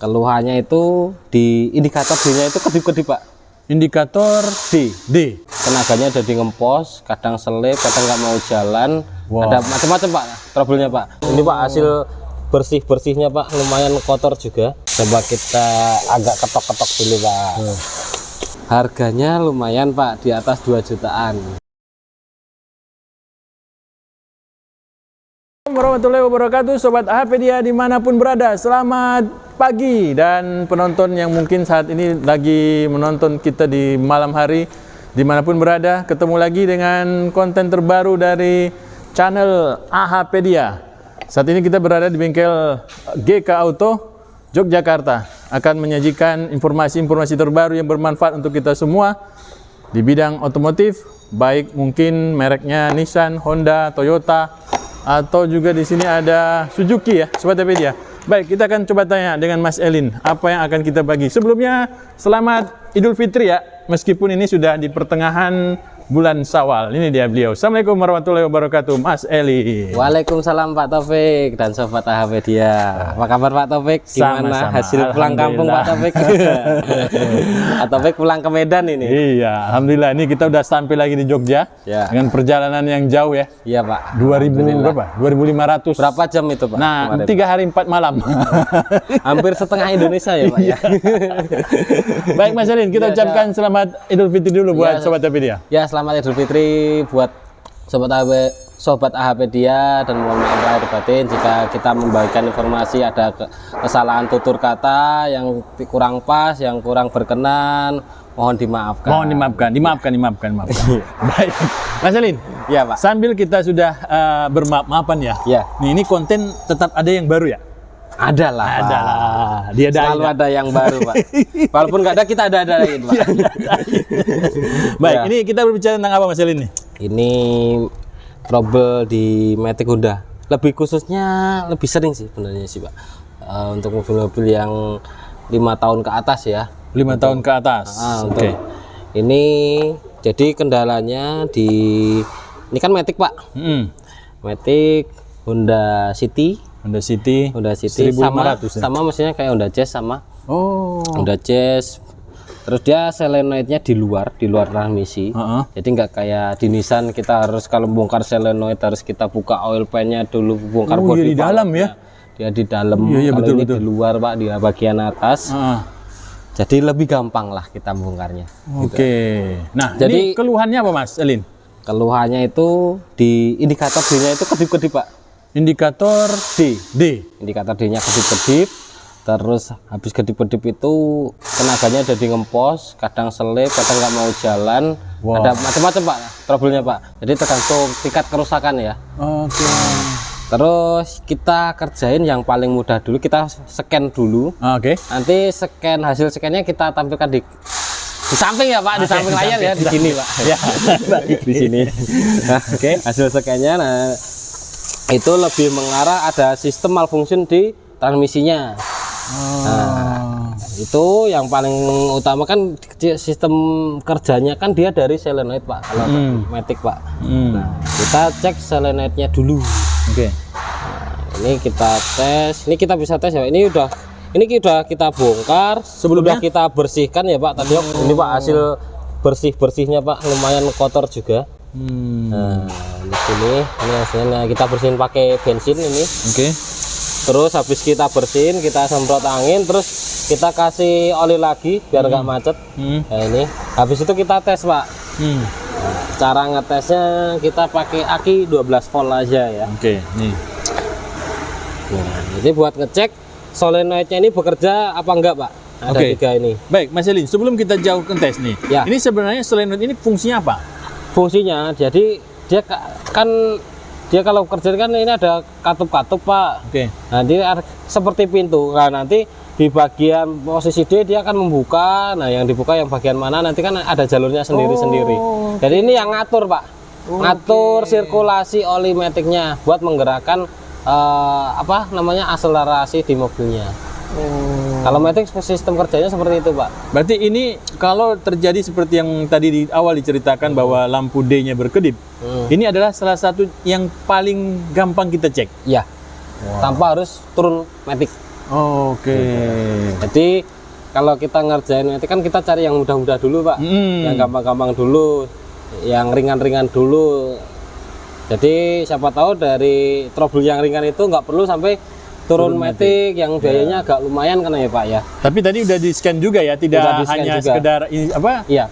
Keluhannya itu di indikator D-nya itu kedip-kedip, Pak. Indikator D. Tenaganya ada di ngempos, kadang selip, kadang nggak mau jalan. Wow. Ada macam-macam, Pak, trouble-nya, Pak. Ini, Pak, hasil bersih-bersihnya, Pak, lumayan kotor juga. Coba kita agak ketok-ketok dulu, Pak. Harganya lumayan, Pak, di atas 2 jutaan. Warahmatullahi wabarakatuh, Sobat AHpedia dimanapun berada. Selamat pagi, dan penonton yang mungkin saat ini lagi menonton kita di malam hari, dimanapun berada, ketemu lagi dengan konten terbaru dari channel AHpedia. Saat ini kita berada di bengkel GK Auto Yogyakarta, akan menyajikan informasi-informasi terbaru yang bermanfaat untuk kita semua di bidang otomotif, baik mungkin mereknya Nissan, Honda, Toyota, atau juga di sini ada Suzuki ya, Sobat AHpedia. Baik, kita akan coba tanya dengan Mas Elin apa yang akan kita bagi. Sebelumnya, selamat Idul Fitri ya, meskipun ini sudah di pertengahan bulan Syawal. Ini dia beliau. Assalamualaikum warahmatullahi wabarakatuh, Mas Eli. Waalaikumsalam, Pak Taufik dan Sobat AHpedia. Apa kabar, Pak Taufik? Gimana Sama-sama. hasil pulang kampung, Pak Taufik? Pak Taufik pulang ke Medan ini. Iya, alhamdulillah ini kita udah sampai lagi di Jogja Ya. dengan perjalanan yang jauh ya. Iya, Pak. 2000 berapa? 2500. Berapa jam itu, Pak? Nah, kemarin? 3 hari 4 malam. Hampir setengah Indonesia ya, Pak ya. Baik Mas Elin, kita Ya, ucapkan selamat Idul Fitri dulu buat Ya. Sobat AHpedia. Ya, selamat Idul Fitri buat Sobat AHpedia, dan mohon maaf lahir batin jika kita membagikan informasi ada kesalahan tutur kata yang kurang pas, yang kurang berkenan, mohon dimaafkan. Mohon dimaafkan. Baik, Mas Elin. Iya, Pak. Sambil kita sudah bermaaf-maafan ya. Ya. Nih, ini konten tetap ada yang baru ya? Ada lah, Pak. Ada lah. Dia Selalu ada yang baru, Pak. Walaupun nggak ada, kita ada-adain, Pak. Baik, Ya. ini kita berbicara tentang apa Mas Elin nih? Ini trouble di Matic Honda. Lebih khususnya lebih sering sih sebenarnya sih, Pak. Untuk mobil-mobil yang 5 tahun ke atas ya. 5 tahun ke atas. Untuk ini jadi kendalanya ini kan Matic, Pak. Matic Honda City Honda City 1500 ya? sama mesinnya kayak Honda Jazz sama Oh. Honda Jazz. Terus dia solenoidnya di luar transmisi. Jadi nggak kayak di Nissan kita harus kalau bongkar solenoid harus kita buka oil pan-nya dulu, bongkar Oh, body iya, di dalam ya? Dia di dalam. Iya, Kalau betul, ini betul. di luar, Pak, di bagian atas. Jadi lebih gampang lah kita bongkarnya. Oke. Nah, Jadi- ini keluhannya apa Mas Elin? Keluhannya itu di indikator D-nya itu kedip-kedip, Pak. Indikator D. Indikator D-nya kedip-kedip. Terus habis kedip-kedip itu tenaganya ada di ngempos, kadang selip, kadang nggak mau jalan. Wow. Ada macam-macam, Pak, trouble-nya, Pak. Jadi tergantung tingkat kerusakan ya. Oke. Terus kita kerjain yang paling mudah dulu, kita scan dulu. Oke. Nanti hasil scan-nya kita tampilkan di samping ya, Pak, di samping layar ya, di sini, Pak. Ya. Di sini. Nah, Oke. hasil scan-nya, nah itu lebih mengarah ada sistem malfunction di transmisinya. Nah, itu yang paling utama kan sistem kerjanya kan dia dari solenoid, Pak, kalau Matic, Pak. Nah, kita cek solenoidnya dulu. Oke. Ini kita tes, ini kita bisa tes ya. Ini udah kita bongkar, Sebelumnya? sudah kita bersihkan ya, Pak. Tadi ini, Pak, hasil bersihnya, Pak, lumayan kotor juga. Nah, di sini ini hasilnya kita bersihin pakai bensin ini. Oke. Terus habis kita bersihin, kita semprot angin, terus kita kasih oli lagi biar nggak macet. Nah, ini habis itu kita tes, Pak. Nah, cara ngetesnya kita pakai aki 12 volt aja ya. Oke, nih. Nah, jadi buat ngecek solenoidnya ini bekerja apa enggak, Pak. Ada Oke. 3 ini. Baik, Mas Elin, sebelum kita jauh ke tes nih. Ya. Ini sebenarnya solenoid ini fungsinya apa? Fungsinya jadi dia kan dia kalau kerja kan ini ada katup-katup, Pak. Oke. Nah, dia seperti pintu. Nah, nanti di bagian posisi D dia akan membuka. Nah, yang dibuka yang bagian mana nanti kan ada jalurnya sendiri-sendiri. Jadi ini yang ngatur, Pak. Ngatur sirkulasi oli Matic-nya buat menggerakkan akselerasi di mobilnya. Kalau Matic sistem kerjanya seperti itu, Pak. Berarti ini kalau terjadi seperti yang tadi di awal diceritakan bahwa lampu D-nya berkedip, ini adalah salah satu yang paling gampang kita cek. Iya. Tanpa harus turun Matic. Oke. Jadi kalau kita ngerjain nanti kan kita cari yang mudah-mudah dulu Pak, yang gampang-gampang dulu, yang ringan-ringan dulu. Jadi siapa tahu dari trouble yang ringan itu nggak perlu sampai turun matic yang biayanya agak lumayan kan ya Pak ya. Tapi tadi udah di scan juga ya, tidak Udah di-scan hanya juga. sekedar Iya.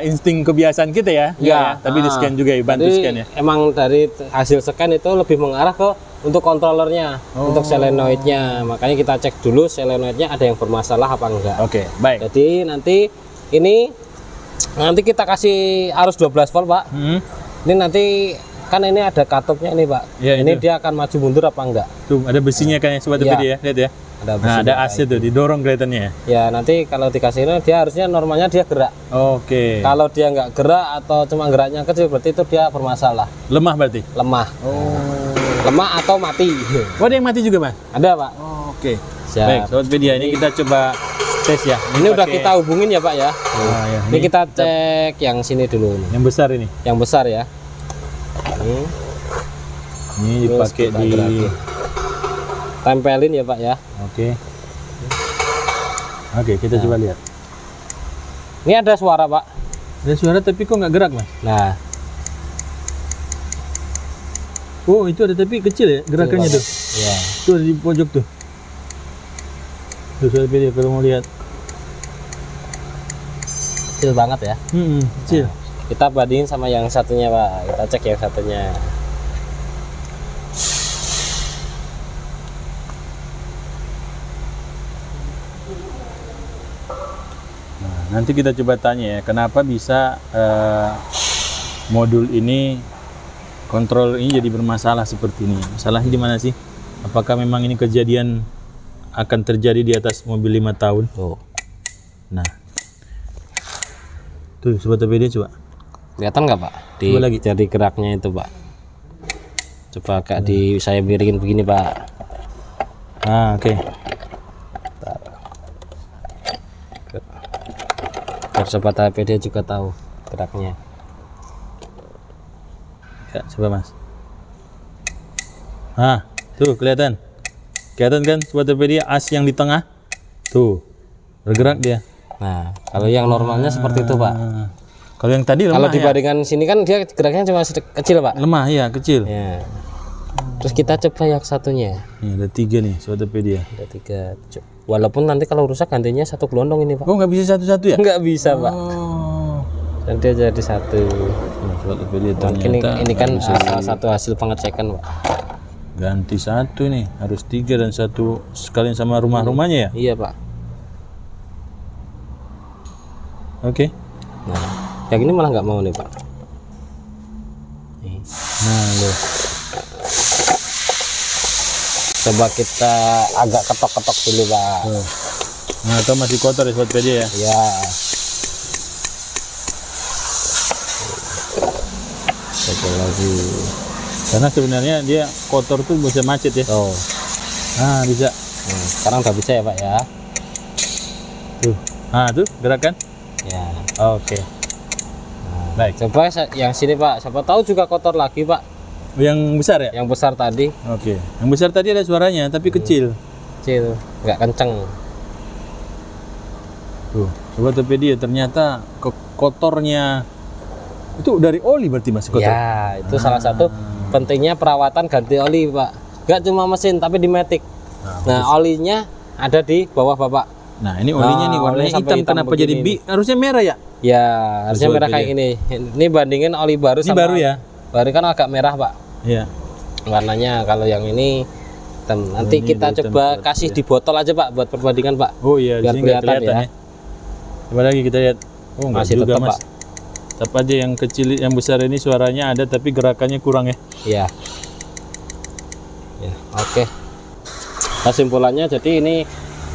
insting kebiasaan kita ya. Iya. Tapi di scan juga ya, bantu Jadi scan ya. emang dari hasil scan itu lebih mengarah ke untuk kontrolernya, untuk solenoidnya. Makanya kita cek dulu solenoidnya ada yang bermasalah apa enggak. Oke, baik. Jadi nanti kita kasih arus 12 volt Pak. Ini nanti kan ini ada katupnya ini Pak. Iya, ini itu. dia akan maju mundur apa enggak? Tuh ada besinya kan ya sobat Iya. TPD ya, lihat ya. Ada Nah, besinya ada kayak AC tuh didorong kelihatannya ya. Ya nanti kalau dikasih ini dia harusnya normalnya dia gerak. Oke. Kalau dia nggak gerak atau cuma geraknya kecil berarti itu dia bermasalah, Lemah berarti. lemah. Lemah atau mati. Oh, ada yang mati juga, Mas? Ada Pak. Oke. Siap. Baik, sobat TPD ini kita coba tes ya. Ini udah pakai- kita hubungin ya Pak ya. Ah, ya. Ini kita cek yang sini dulu nih. Yang besar ini. Yang besar ya. Ini Terus dipakai kita di gerakin. Tempelin ya Pak ya. Oke. Oke, kita coba lihat. Ini ada suara Pak. Ada suara tapi kok nggak gerak, Mas? Nah, Oh, itu ada tapi kecil ya gerakannya tuh. ya. Tuh ada di pojok tuh. Tuh sobat TPD kalau mau lihat. Kecil banget ya. Kecil. Kita bandingin sama yang satunya Pak. Kita cek yang satunya. Nanti kita coba tanya ya, kenapa bisa modul ini, kontrol ini jadi bermasalah seperti ini. Masalahnya di mana sih? Apakah memang ini kejadian akan terjadi di atas mobil 5 tahun? Tuh. Nah, tuh sobat TPD coba. Kelihatan nggak Pak? Di Coba lagi. jadi geraknya itu Pak. Coba agak di saya miringin begini Pak. Ah, oke. Biar sobat HPD juga tahu geraknya. Ya, coba Mas. Ah, tuh kelihatan. Kelihatan kan sobat TPD as yang di tengah? Tuh. Bergerak dia. Nah, kalau yang normalnya seperti itu Pak. Ah. Kalau yang tadi lemah Kalau ya? dibandingkan sini kan dia geraknya cuma kecil Pak. Lemah ya, kecil. Ya. Terus kita coba yang satunya. Nih, ada 3 nih sobat TPD ya. Ada 3. Walaupun nanti kalau rusak gantinya satu gelondong ini Pak. Oh, nggak bisa satu-satu ya? Nggak bisa Pak. Oh. Dan dia jadi satu. Sobat TPD Mungkin ternyata ini kan salah satu hasil pengecekan Pak. ganti satu nih, harus 3 dan satu sekalian sama rumah-rumahnya ya? Iya Pak. Oke. Nah, yang ini malah nggak mau nih Pak. Nih. Nah, loh. Coba kita agak ketok-ketok dulu Pak. Nah, atau masih kotor ya sobat TPD ya? Ya. Coba lagi. Karena sebenarnya dia kotor tuh bisa macet ya. Oh. Nah, bisa. Nah, sekarang udah bisa ya Pak ya. Tuh. Nah, tuh gerakan. Ya. Oke. Baik. Coba yang sini Pak. Siapa tahu juga kotor lagi Pak. Yang besar ya? Yang besar tadi Oke. Yang besar tadi ada suaranya, tapi kecil. kecil, nggak kenceng. Tuh, sobat TPD ya, ternyata kotornya itu dari oli berarti Mas kotor. Ya, itu salah satu pentingnya perawatan ganti oli Pak. Nggak cuma mesin tapi di matic. Nah, olinya ada di bawah Bapak. Nah, ini olinya nih warnanya olinya sampai hitam, kenapa jadi begini harusnya merah ya? Ya, harusnya Sobat merah kayak ini. Ini bandingin oli baru Ini sama baru ya? Baru kan agak merah Pak. Iya. Warnanya kalau yang ini hitam. Nanti ini kita udah hitam coba seperti kasih di botol aja Pak buat perbandingan Pak. Oh iya, Biar di sini nggak kelihatan kelihatan ya. ya. Coba lagi kita lihat. Oh, enggak Masih juga tetap, Mas. Pak. Tetap aja yang kecil, yang besar ini suaranya ada tapi gerakannya kurang ya. Iya. Ya, oke. Kesimpulannya jadi ini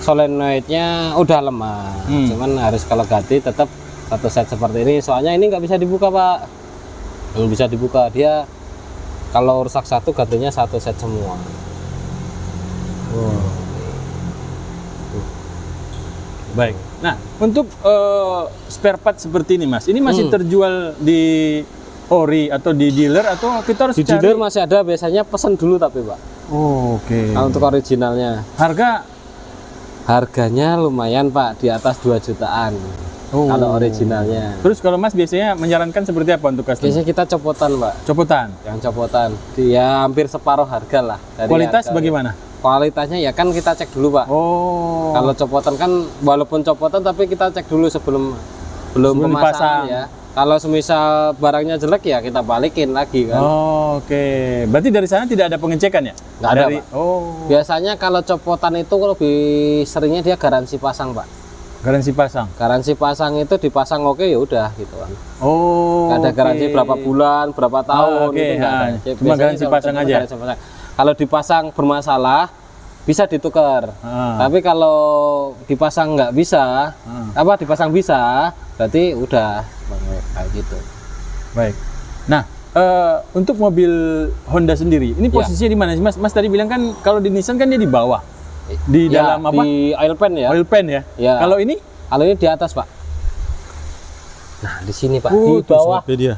solenoidnya udah lemah. Cuman harus kalau ganti tetap satu set seperti ini. Soalnya ini nggak bisa dibuka Pak. Belum bisa dibuka. Dia kalau rusak satu gantinya satu set semua. Oh. Baik. Nah, untuk spare part seperti ini Mas, ini masih terjual di ori atau di dealer atau kita harus Di cari? dealer masih ada, biasanya pesen dulu tapi Pak. Oh, oke. Nah, untuk originalnya. Harga Harganya lumayan Pak, di atas 2 jutaan. Kalau originalnya. Terus kalau Mas biasanya menyarankan seperti apa untuk customer? Biasanya kita copotan Pak. Copotan. Yang copotan. Dia hampir separuh harga lah. Dari Kualitas harga. bagaimana? Kualitasnya ya kan kita cek dulu Pak. Oh. Kalau copotan kan walaupun copotan tapi kita cek dulu sebelum Sebelum pemasangan dipasang. ya. Kalau semisal barangnya jelek ya kita balikin lagi kan. Oh, oke. Berarti dari sana tidak ada pengecekan ya? Nggak ada, dari, Pak. Oh. Biasanya kalau copotan itu lebih seringnya dia garansi pasang Pak. Garansi pasang. Garansi pasang itu dipasang oke ya udah gitu kan. Oh. Nggak ada garansi oke. berapa bulan, berapa tahun oke. itu nggak ada. Cuma Biasanya garansi kalau pasang copotan aja. garansi pasang. Kalau dipasang bermasalah bisa ditukar. Tapi kalau dipasang nggak bisa, apa dipasang bisa, berarti udah kayak gitu. Baik. Nah, untuk mobil Honda sendiri, ini posisinya di mana sih Mas? Mas tadi bilang kan kalau di Nissan kan dia di bawah. Di Ya, dalam apa? di oil pan ya. Oil pan ya. Ya. Kalau ini? Kalau ini di atas Pak. Nah di sini Pak, Oh, di tuh, bawah sobat dia.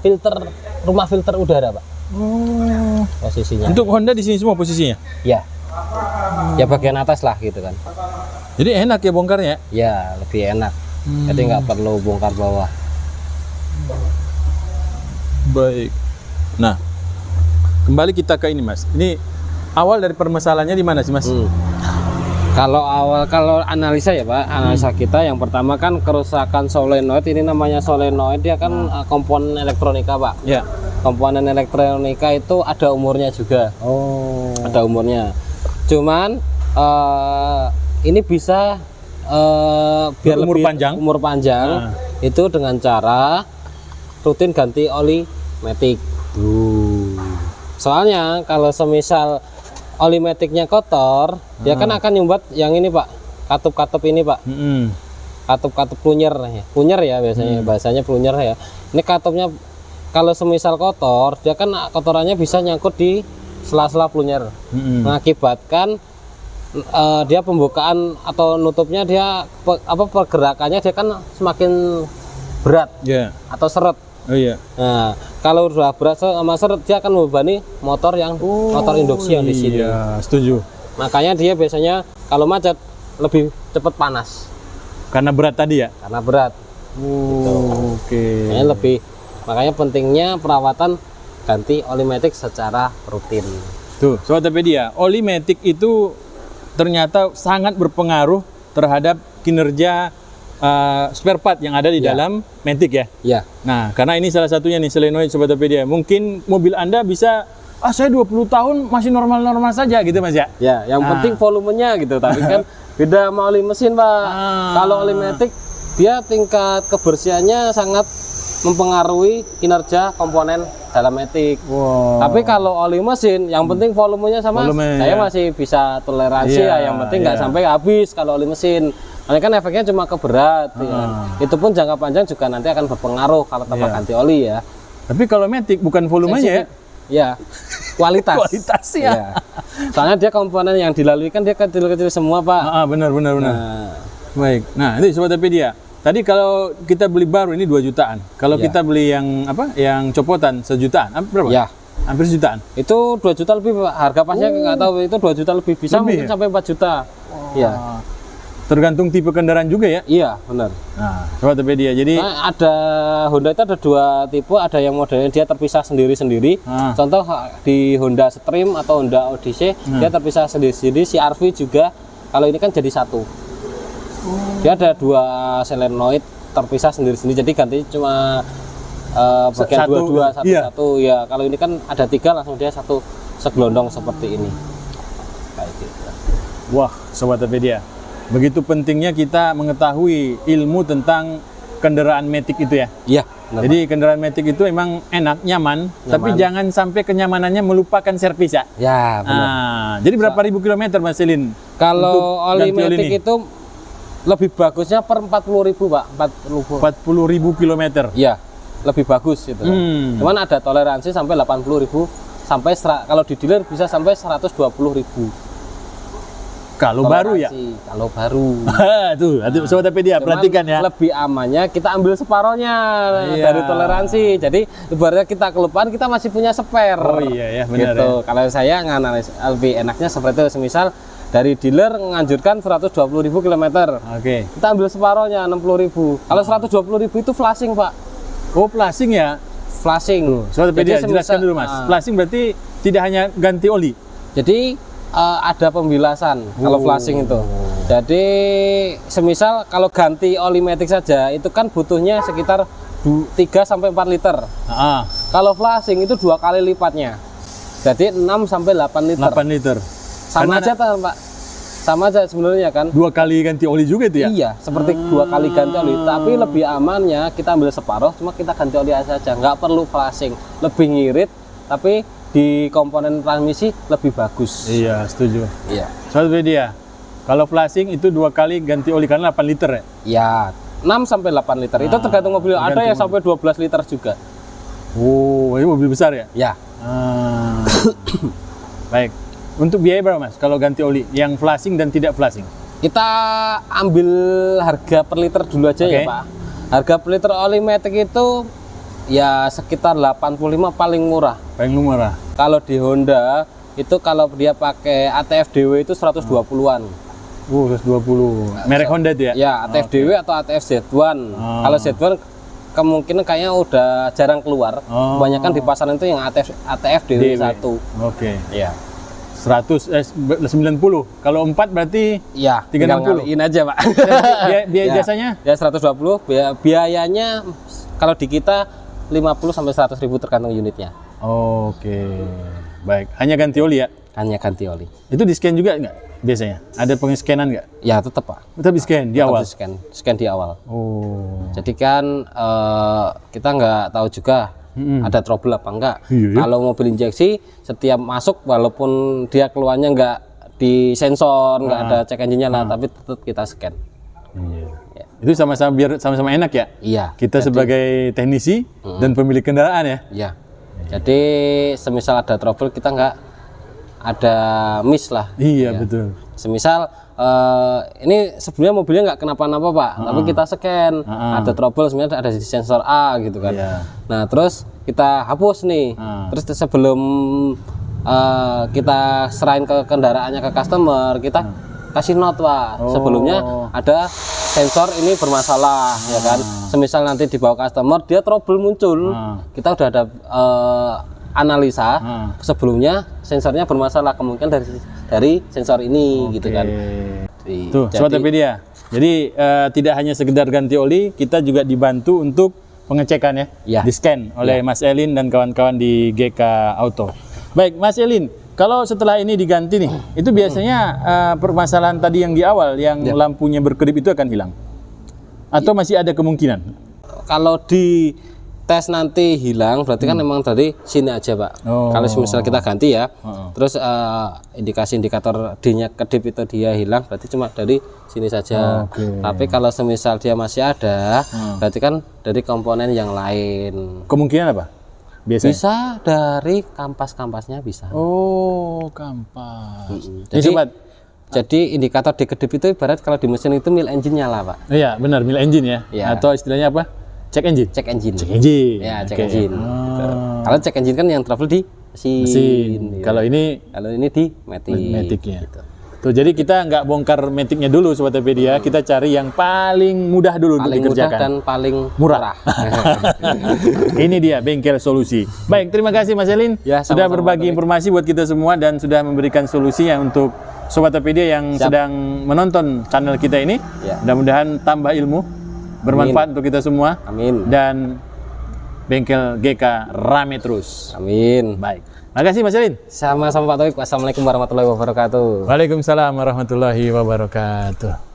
rumah filter udara Pak Oh. posisinya. Untuk Honda di sini semua posisinya. Ya, ya bagian atas lah gitu kan. Jadi enak ya bongkarnya. Ya lebih enak. Jadi nggak perlu bongkar bawah. Baik. Nah, kembali kita ke ini Mas. Ini awal dari permasalahannya di mana sih Mas? Kalau analisa ya Pak, analisa kita yang pertama kan kerusakan solenoid. Ini namanya solenoid, dia kan komponen elektronika Pak. Ya. Komponen elektronika itu ada umurnya juga. Oh. Ada umurnya. Cuman ini bisa biar Umur lebih panjang? umur panjang itu dengan cara rutin ganti oli matic. Soalnya kalau semisal oli maticnya kotor, dia kan akan nyumbat yang ini Pak, katup-katup ini Pak, katup-katup plunyer ya, plunyer ya biasanya bahasanya plunyer ya. Ini katupnya kalau semisal kotor, dia kan kotorannya bisa nyangkut di sela-sela plunyer, mengakibatkan dia pembukaan atau nutupnya dia pergerakannya dia kan semakin berat atau seret. Oh iya. Nah, kalau udah berat sama seret dia akan membebani motor yang motor induksi yang di sini. Iya, setuju. Makanya dia biasanya kalau macet lebih cepat panas Karena berat tadi ya. karena berat. Oke. Makanya pentingnya perawatan ganti oli matic secara rutin. Tuh, Sobat Topedia, oli matic itu ternyata sangat berpengaruh terhadap kinerja spare part yang ada di dalam matic ya. Ya. Nah, karena ini salah satunya nih solenoid Sobat Topedia. Mungkin mobil Anda bisa saya 20 tahun masih normal-normal saja gitu Mas ya. Ya, yang penting volumenya gitu. Tapi kan beda sama oli mesin Pak. Kalau oli matic dia tingkat kebersihannya sangat mempengaruhi kinerja komponen dalam matic. Tapi kalau oli mesin yang penting volumenya sama. Saya masih bisa toleransi ya. Yang penting nggak sampai habis kalau oli mesin. Karena kan efeknya cuma ke berat ya. Itu pun jangka panjang juga nanti akan berpengaruh kalau tanpa ganti oli ya. Tapi kalau matic bukan volumenya ya. Ya, kualitas. Kualitas ya. Soalnya dia komponen yang dilalui kan dia kecil-kecil semua Pak. Benar. Nah, Baik. Nah, ini Sobat Topedia. Tadi kalau kita beli baru ini 2 jutaan. Kalau kita beli yang apa? Yang copotan sejutaan. Berapa? Ya. Hampir sejutaan. Itu 2 juta lebih Pak. Harga pasnya nggak tahu itu 2 juta lebih bisa mungkin sampai 4 juta. Iya. Tergantung tipe kendaraan juga ya. Iya, benar. Nah, Sobat Topedia. Jadi ada Honda itu ada 2 tipe, ada yang modelnya dia terpisah sendiri-sendiri. Contoh di Honda Stream atau Honda Odyssey, dia terpisah sendiri-sendiri. CR-V juga. Kalau ini kan jadi satu. Dia ada 2 solenoid terpisah sendiri-sendiri. Jadi ganti cuma bagian dua-dua satu-satu. Ya, kalau ini kan ada 3 langsung dia satu segelondong seperti ini. Kayak gitu. wah, Sobat Topedia. Begitu pentingnya kita mengetahui ilmu tentang kendaraan matic itu ya. Iya. Benar. Jadi kendaraan matic itu memang enak, nyaman, tapi jangan sampai kenyamanannya melupakan servis ya. Ya, benar. Jadi berapa ribu kilometer Mas Selin? Kalau oli matic itu lebih bagusnya per 40.000 Pak. 40.000 kilometer. Iya, lebih bagus gitu. Cuman ada toleransi sampai 80.000 sampai kalau di dealer bisa sampai 120.000. Kalau baru ya? Kalau baru. Tuh, Sobat Topedia perhatikan ya. Lebih amannya kita ambil separohnya dari toleransi. Jadi ibaratnya kita kelupaan kita masih punya spare. Oh iya ya, benar. Gitu. Ya. Kalau saya nganalis lebih enaknya seperti itu. Semisal dari dealer menganjurkan 120.000 km. Oke. Kita ambil separohnya 60.000. Kalau 120.000 itu flashing, Pak. Oh, flashing ya? Flashing. Sobatpedia, Jadi jelaskan dulu Mas. Flashing berarti tidak hanya ganti oli. Jadi ada pembilasan kalau flashing itu. Jadi semisal kalau ganti oli matic saja itu kan butuhnya sekitar 3 sampai 4 liter. Kalau flashing itu 2 kali lipatnya. Jadi 6 sampai 8 liter. 8 liter. Sama aja kan, Pak. Sama aja sebenarnya kan. 2 kali ganti oli juga itu ya? Iya, seperti 2 kali ganti oli. Tapi lebih amannya kita ambil separuh, cuma kita ganti oli saja. Nggak perlu flashing. Lebih ngirit, tapi di komponen transmisi lebih bagus. Iya, setuju. Iya. Sobatpedia, kalau flashing itu 2 kali ganti oli karena 8 liter ya? Iya, 6 sampai 8 liter. Itu tergantung mobil. Ada yang sampai 12 liter juga. Oh, ini mobil besar ya? Ya. Baik. Untuk biaya berapa Mas kalau ganti oli yang flashing dan tidak flashing? Kita ambil harga per liter dulu aja ya, Pak. Harga per liter oli matic itu ya sekitar 85 paling murah. Paling murah. Kalau di Honda itu kalau dia pakai ATF DW itu 120-an. 120. Merek Honda itu ya? Ya, ATF DW atau ATF Z1. Kalau Z1 kemungkinan kayaknya udah jarang keluar. Kebanyakan di pasaran itu yang ATF DW 1. Oke. Iya. 90. Kalau 4 berarti iya, 360. Ini aja, Pak. Biaya jasanya? Ya 120. Biayanya kalau di kita 50 sampai 100.000 tergantung unitnya. Oke. Baik. Hanya ganti oli ya? Hanya ganti oli. Itu di scan juga nggak biasanya? Ada pengeskanan nggak? Ya tetap, Pak. Tetap di scan di awal? Scan di awal. Oh. Jadi kan kita nggak tahu juga ada trouble apa enggak. Iya. Kalau mobil injeksi setiap masuk walaupun dia keluarnya nggak di sensor, nggak ada cek engine-nya lah, tapi tetap kita scan. Iya. Ya. Itu sama-sama biar sama-sama enak ya? Iya. Kita sebagai teknisi dan pemilik kendaraan ya? Iya. Jadi semisal ada trouble kita nggak ada miss lah. Iya, betul. Semisal ini sebelumnya mobilnya nggak kenapa-napa Pak, tapi kita scan ada trouble sebenarnya ada di sensor A gitu kan. Nah terus kita hapus nih, terus sebelum kita serahin ke kendaraannya ke customer kita kasih note Pak, sebelumnya ada sensor ini bermasalah ya kan. Semisal nanti dibawa customer dia trouble muncul, kita udah ada analisa sebelumnya sensornya bermasalah, kemungkinan dari sensor ini gitu kan. Tuh, Sobatpedia. Jadi tidak hanya sekedar ganti oli, kita juga dibantu untuk pengecekan ya, di scan oleh Mas Elin dan kawan-kawan di GK Auto. Baik, Mas Elin, kalau setelah ini diganti nih, itu biasanya permasalahan tadi yang di awal, yang lampunya berkedip itu akan hilang? Atau masih ada kemungkinan? Kalau di tes nanti hilang, berarti kan memang dari sini aja Pak. Kalau misal kita ganti ya, terus indikasi indikator D-nya kedip itu dia hilang, berarti cuma dari sini saja. Tapi kalau semisal dia masih ada, berarti kan dari komponen yang lain. Kemungkinan apa? Biasanya? Bisa dari kampas-kampasnya bisa. Oh, kampas. Jadi indikator D kedip itu ibarat kalau di mesin itu mil engine nyala Pak. Iya benar, mil engine ya. Atau istilahnya apa? Cek engine. Cek engine. Cek engine. Ya, cek engine. Gitu. Kalau cek engine kan yang travel di mesin. Kalau ini di matic-nya. Gitu. Tuh, jadi kita nggak bongkar matic-nya dulu Sobatpedia, kita cari yang paling mudah dulu untuk dikerjakan. Mudah dan paling murah. Ini dia Bengkel Solusi. Baik, terima kasih Mas Elin sudah berbagi informasi buat kita semua dan sudah memberikan solusinya untuk Sobatpedia yang sedang menonton channel kita ini. Mudah-mudahan tambah ilmu, bermanfaat untuk kita semua. Amin. Dan Bengkel GK rame terus. Amin. Baik. Makasih Mas Elin. Sama-sama Pak Taufik. Wassalamualaikum warahmatullahi wabarakatuh. Waalaikumsalam warahmatullahi wabarakatuh.